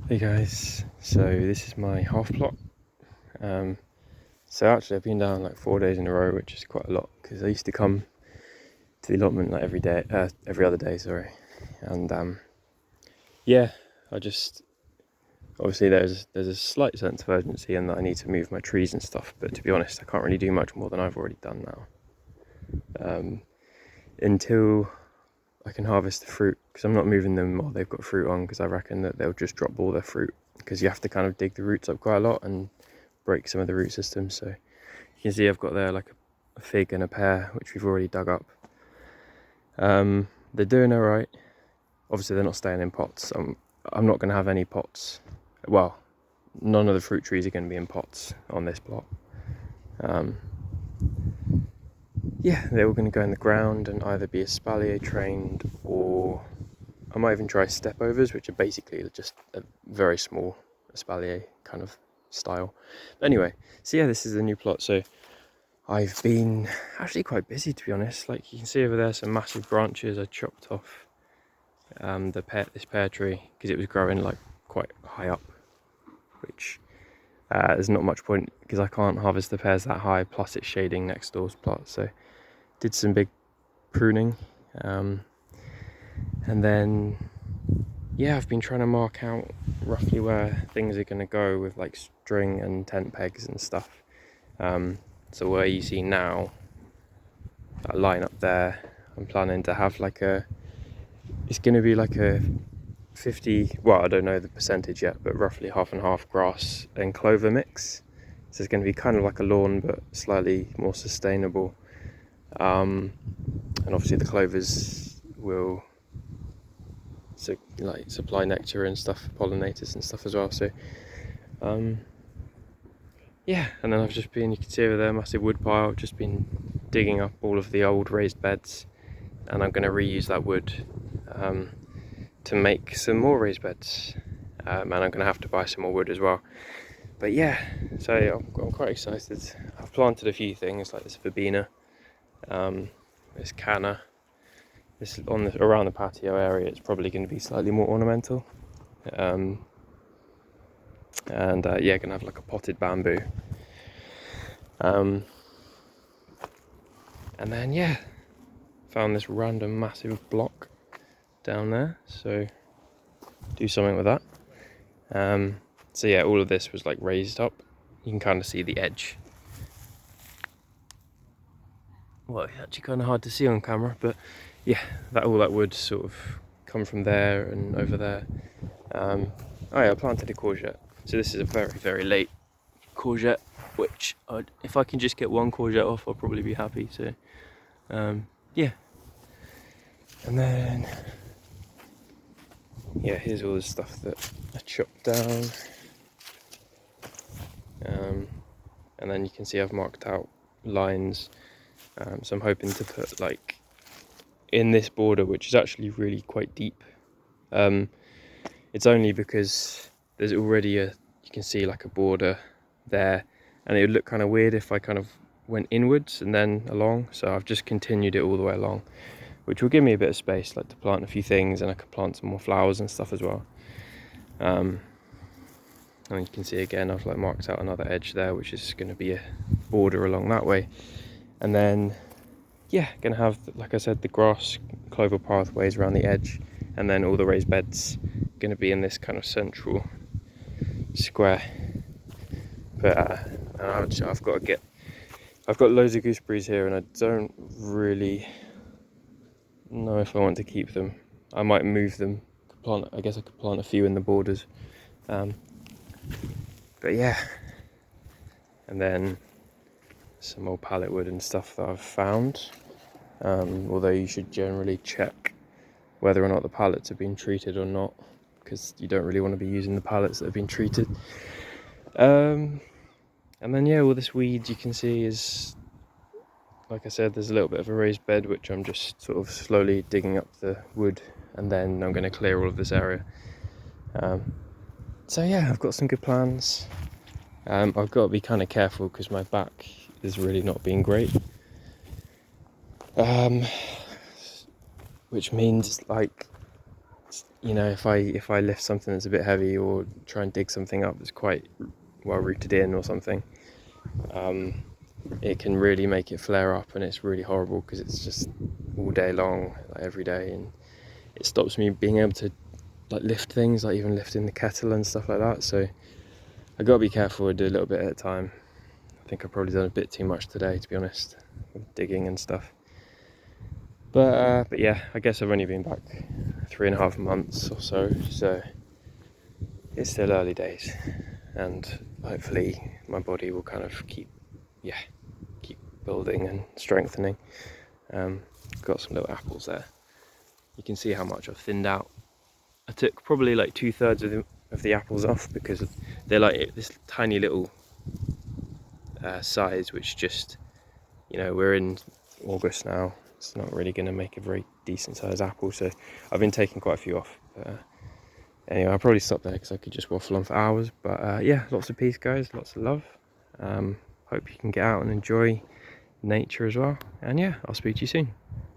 Hey guys, so this is my half plot. So actually I've been down like 4 days in a row, which is quite a lot because I used to come to the allotment like every other day, sorry. And yeah, I just obviously there's a slight sense of urgency in that I need to move my trees and stuff, but to be honest, I can't really do much more than I've already done now. Until I can harvest the fruit, because I'm not moving them while they've got fruit on, because I reckon that they'll just drop all their fruit, because you have to kind of dig the roots up quite a lot and break some of the root systems. So you can see I've got there like a fig and a pear, which we've already dug up. They're doing all right. Obviously they're not staying in pots. I'm not going to have any pots. Well, none of the fruit trees are going to be in pots on this plot. Yeah, they're all going to go in the ground and either be espalier trained, or I might even try step overs, which are basically just a very small espalier kind of style. But anyway, so yeah, this is the new plot. So I've been actually quite busy, to be honest. Like you can see over there, some massive branches I chopped off this pear tree because it was growing like quite high up, which there's not much point because I can't harvest the pears that high. Plus it's shading next door's plot, so did some big pruning, and then yeah, I've been trying to mark out roughly where things are going to go with like string and tent pegs and stuff. So where you see now, that line up there, I'm planning to have it's going to be like a 50, well, I don't know the percentage yet, but roughly half and half grass and clover mix. So it's going to be kind of like a lawn, but slightly more sustainable. And obviously the clovers will supply nectar and stuff, pollinators and stuff as well. So yeah, and then you can see over there, massive wood pile. I've just been digging up all of the old raised beds, and I'm going to reuse that wood to make some more raised beds, and I'm going to have to buy some more wood as well. But yeah, so I'm quite excited. I've planted a few things like this verbena, this canna. This around the patio area, it's probably going to be slightly more ornamental. And yeah, gonna have like a potted bamboo. And then yeah, found this random massive block down there, so do something with that. So yeah, all of this was like raised up. You can kind of see the edge. Well, it's actually kind of hard to see on camera, but yeah, all that wood sort of come from there and over there. Oh yeah, I planted a courgette. So this is a very, very late courgette, which if I can just get one courgette off, I'll probably be happy. So yeah, and then yeah, here's all the stuff that I chopped down, and then you can see I've marked out lines. So I'm hoping to put like in this border, which is actually really quite deep. It's only because there's already you can see like a border there, and it would look kind of weird if I kind of went inwards and then along. So I've just continued it all the way along, which will give me a bit of space, like to plant a few things, and I can plant some more flowers and stuff as well. And you can see again, I've like marked out another edge there, which is going to be a border along that way. And then yeah, gonna have, like I said, the grass clover pathways around the edge, and then all the raised beds gonna be in this kind of central square. But I've got loads of gooseberries here, and I don't really know if I want to keep them. I might move them. I guess I could plant a few in the borders. But yeah, and then some more pallet wood and stuff that I've found. Although you should generally check whether or not the pallets have been treated or not, because you don't really want to be using the pallets that have been treated. And then yeah, all this weeds you can see is, like I said, there's a little bit of a raised bed which I'm just sort of slowly digging up the wood, and then I'm going to clear all of this area. So yeah, I've got some good plans. I've got to be kind of careful because my back is really not being great. Which means like you know, if I lift something that's a bit heavy or try and dig something up that's quite well rooted in or something, it can really make it flare up, and it's really horrible because it's just all day long, like every day, and it stops me being able to like lift things, like even lifting the kettle and stuff like that. So I gotta be careful and do a little bit at a time. I think I've probably done a bit too much today, to be honest, with digging and stuff. But yeah, I guess I've only been back 3.5 months or so, so it's still early days, and hopefully my body will kind of keep building and strengthening. Got some little apples there. You can see how much I've thinned out. I took probably like 2/3 of the apples off because they're like this tiny little size, which just, you know, we're in August now. It's not really going to make a very decent sized apple, so I've been taking quite a few off. Anyway, I'll probably stop there because I could just waffle on for hours. But yeah, lots of peace, guys, lots of love. Hope you can get out and enjoy nature as well. And yeah, I'll speak to you soon.